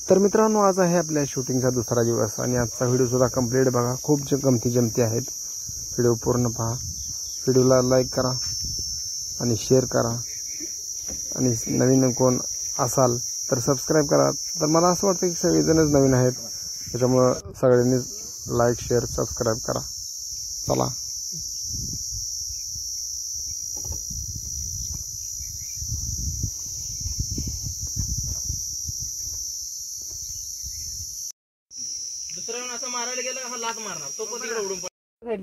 तर मित्रांनो, आज आहे आपल्या शूटिंगचा दुसरा दिवस आणि आजचा व्हिडिओ सुद्धा कंप्लीट बघा. खूप गमती जमती आहेत. व्हिडिओ पूर्ण पहा. व्हिडिओला लाईक करा आणि शेअर करा आणि नवीन कोण असाल तर सबस्क्राईब करा. तर मला असं वाटतं की सगळेजणच नवीन आहेत, त्याच्यामुळं सगळ्यांनी लाईक शेअर सबस्क्राईब करा. चला. दुसऱ्यावर असं मारायला गेलं हा लात मारणार तो पण तिकडे उडून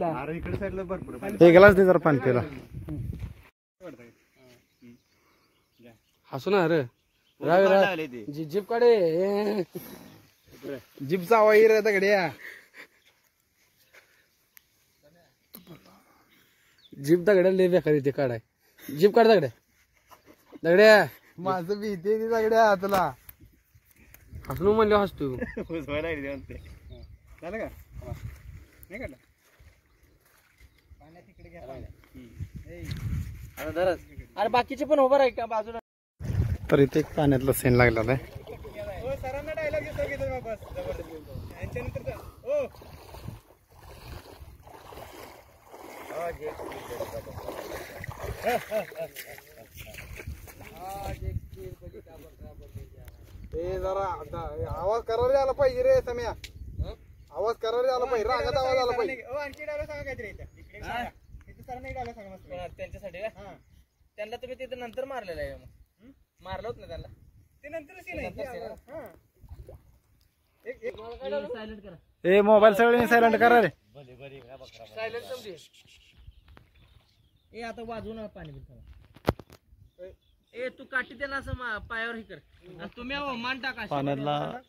अरे इकडे साईडला भरपूर एक ग्लास दे जरा पाणी प्यायला. हसू ना रे जीप काढे जीपचा आवाज रे दगड्या. जीप दगड्या लय बेकार इथे काढाय. जीप काढ दगड्या दगड्या. माझं बी इथे दगड्या तुला हसणू म्हणले हसतो. झालं का नाही काढलं पाण्यात तिकडे घ्या. अरे बाकीचे पण उभं राही का बाजूला. तर इथे एक पाण्यातला सेन लागलेला आहे. सरांना डायलॉग घेतो वापस यांच्यानंतर हो जरा आवाज करायला आला पाहिजे रे सम्या. आवाज करायला आला पाहिजे. रागात आवाज आला पाहिजे. आणखी डायलॉग सांगा काहीतरी इथे सरांना एक डायलॉग सांगा मस्त त्यांच्यासाठी का त्यांना तुम्ही तिथे नंतर मारलेलं आहे. मारलं होत ना त्यांना ते नंतर सायलेंट करा. ए मोबाईल सगळे सायलेंट करा रे. सायलेंट समजे. ए आता वाजवू नका पाणी बिल. ए तू काठी त्यांना असं पायावर हे कर. तुम्ही मान टाका पाण्यातला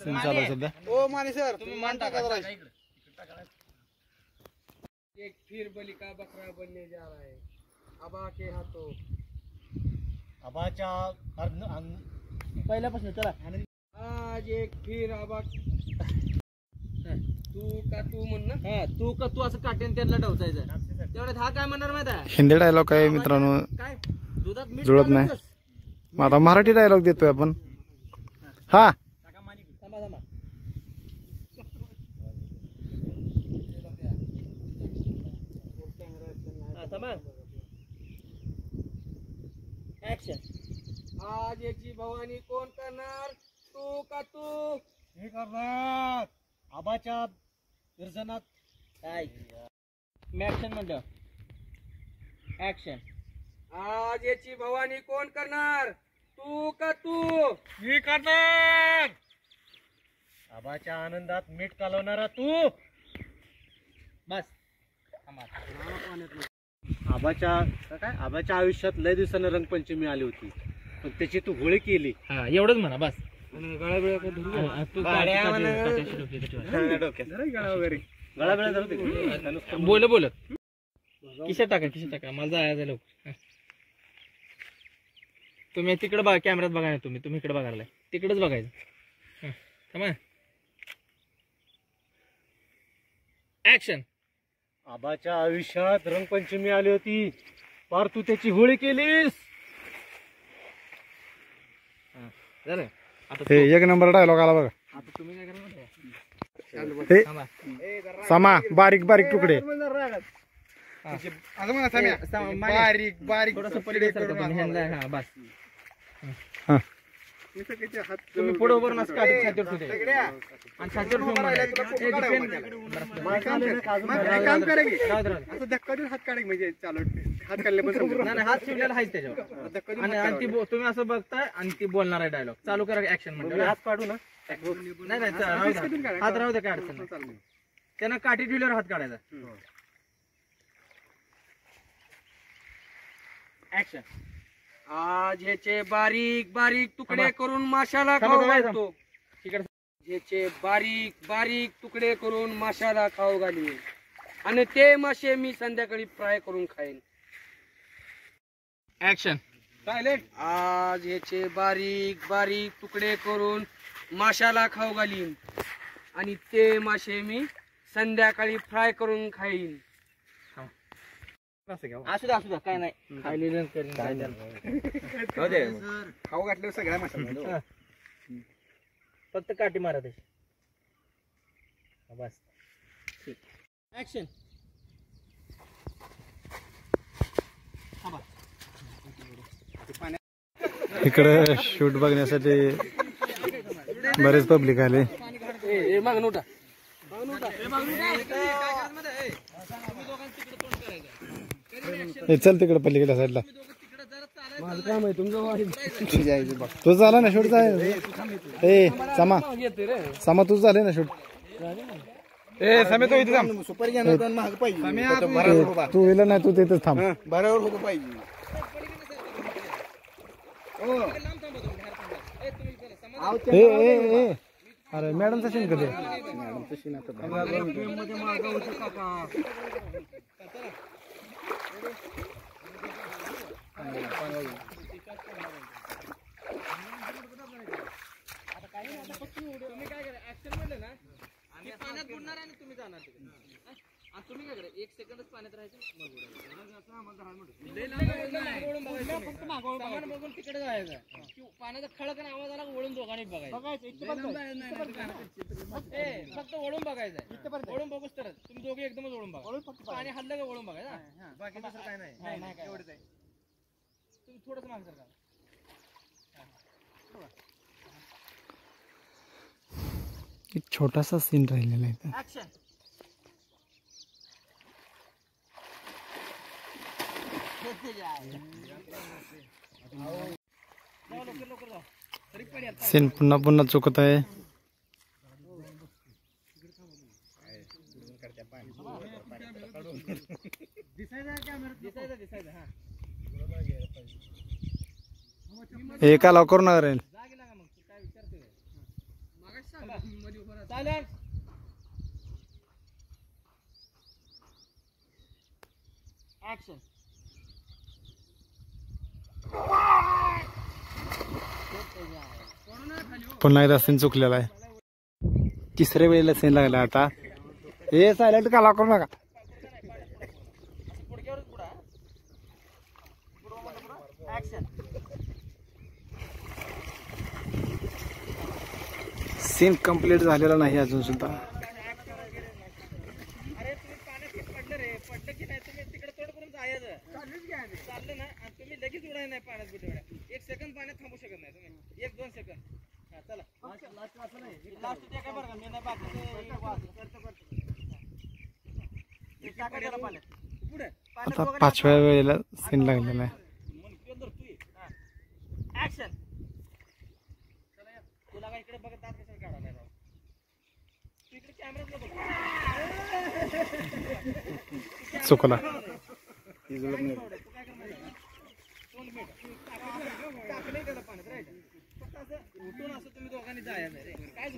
सीन चालू सध्या. ओ माने सर तुम्ही मान टाका इकडे. एक फिर बलि का बकरा बनने जा रहा है अबा के हाथों. अबाच्या पहिल्यापासून चला. आज एक फिर अबा तू म्हण ना. हा तू का तू असं काट्याने त्यांना डवचायचं. तेवढ्यात हा काय म्हणणार माहिती आहे हिंदी डायलॉग काय मित्रांनो काय दुधात मीठ जुळत नाही. मग आता मराठी डायलॉग देतोय आपण. हा थांबा थांबा. थांबा. ऍक्शन. आज याची भवानी कोण करणार तू का तू हे करणार आबाच्या दर्शनात काय मी ऍक्शन म्हणलं. ऍक्शन. आज याची भवानी कोण करणार तू का तू मी करणार. आबाच्या आनंदात मीठ कालवणारा तू. बस. आबाच्या आयुष्यात लय दिवसानं रंगपंचमी आली होती पण त्याची तू होळी केली. हा एवढंच म्हणा बस. बोल बोलत किशा टाका मला जायचं लोक. तुम्ही तिकडे बघा कॅमेऱ्यात बघा. तुम्ही इकडे बघायला तिकडेच बघायचं. थांबा. ऍक्शन. आबाच्या आयुष्यात रंगपंचमी आली होती पार तू त्याची होळी केलीस. झालं आता. एक नंबर डायलॉग आला बघा. आता तुम्ही काय करणार. समा बारीक बारीक तुकडे. बारीक बारीक थोडस पलीकडे बस. हा तुम्ही पुढे उभं राहून छातीवर ठेवते आणि छातीवर काम करेगी असं धक्का देऊन हात काढे म्हणजे चालू हात काढले पण हात ठेवलेला आहे त्याच्यावर. आणि ती तुम्ही असं बघताय आणि ती बोलणार आहे डायलॉग. चालू करा ऍक्शन म्हणजे. हात काढू ना. नाही हात राहू दे. काय अडचण नाही. त्यांना काठी ठेवल्यावर हात काढायचा. ऍक्शन. आज ह्याचे बारीक बारीक तुकडे करून माशाला खाऊ घालतो. ह्याचे बारीक बारीक तुकडे करून माशाला खाऊ घाली आणि ते मासे मी संध्याकाळी फ्राय करून खाईन. ऍक्शन. आज ह्याचे बारीक बारीक तुकडे करून माशाला खाऊ घालीन आणि ते मासे मी संध्याकाळी फ्राय करून खाईन. असू द्या काय नाही. खाऊ घातल्यावर सगळ्या माशाला फक्त काठी मारा तशी. बस ऍक्शन. इकडे शूट बघण्यासाठी बरेच पब्लिक आले. चल तिकडे पलीकडल्या साईडला. तू झाला ना शूट ए सामा सामा तूच झाले ना शूट. तू येलं नाही तू तिथेच थांब. बरोबर होतो पाहिजे. अरे मॅडमचा सीन कधी. मॅडमचा सीन आता तुम्ही काय करा ऍक्शन म्हणलं ना आम्ही पाण्यात बुडणार आणि तुम्ही जाणार तिकडे. आणि तुम्ही काय करा 1 सेकंदच पाण्यात राहायचं सामान बघून तिकडे जायचं. पाण्याचा खळक आणि आवाज आला वळून दोघांनी बघायचं. फक्त वळून बघायचं. वळून बघूच तर तुम्ही दोघे एकदमच वळून बघा. पाणी हल्लं का वळून बघायचं. बाकी दुसरं काय नाही. एवढंच आहे. तुम्ही थोडंच माग सर का. एक छोटासा सीन राहिलेला आहे. ऍक्शन. सीन पुन्हा पुन्हा चुकत आहे. एका लवकर ना करेल. ऍक्शन. पुन्हा एकदा सीन चुकलेला आहे. तिसऱ्या वेळेला सीन लागला आता. हे सायलेंट का करू नका. सीन कंप्लीट झालेला नाही अजून सुद्धा. अरे तुम्ही पाण्यात पडलं रे. पडलं की नाही तुम्ही तिकडे तोड करून जायचं. चाललं ना आणि तुम्ही लगेच उडाय नाही पाण्यात बुडवड्या. 1 सेकंद पाण्यात थांबू शकत नाही तुम्ही. 1-2 सेकंद. चला लास्ट ते काय बरं का मी नाही आता 5व्या वेळेला सीन लागलेला आहे. ऍक्शन. तुला काय इकडे बघत दात कशाला काढा नाही राव. तू इकडे कॅमेरात बघ. चुकला. उठून असं तुम्ही दोघांनी जायचं रे. काय